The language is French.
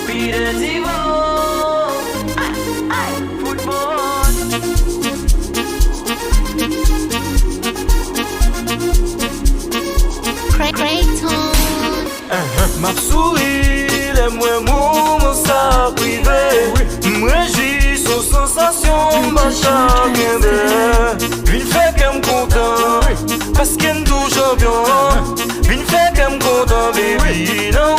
Pire Divo, football. Creighton. Ma souris, les moi ça privé. M'réjouis aux sensations, ma chagrin. Une fait qu'elle me content, parce qu'elle me touche bien. Une fait qu'elle me content, baby. Non,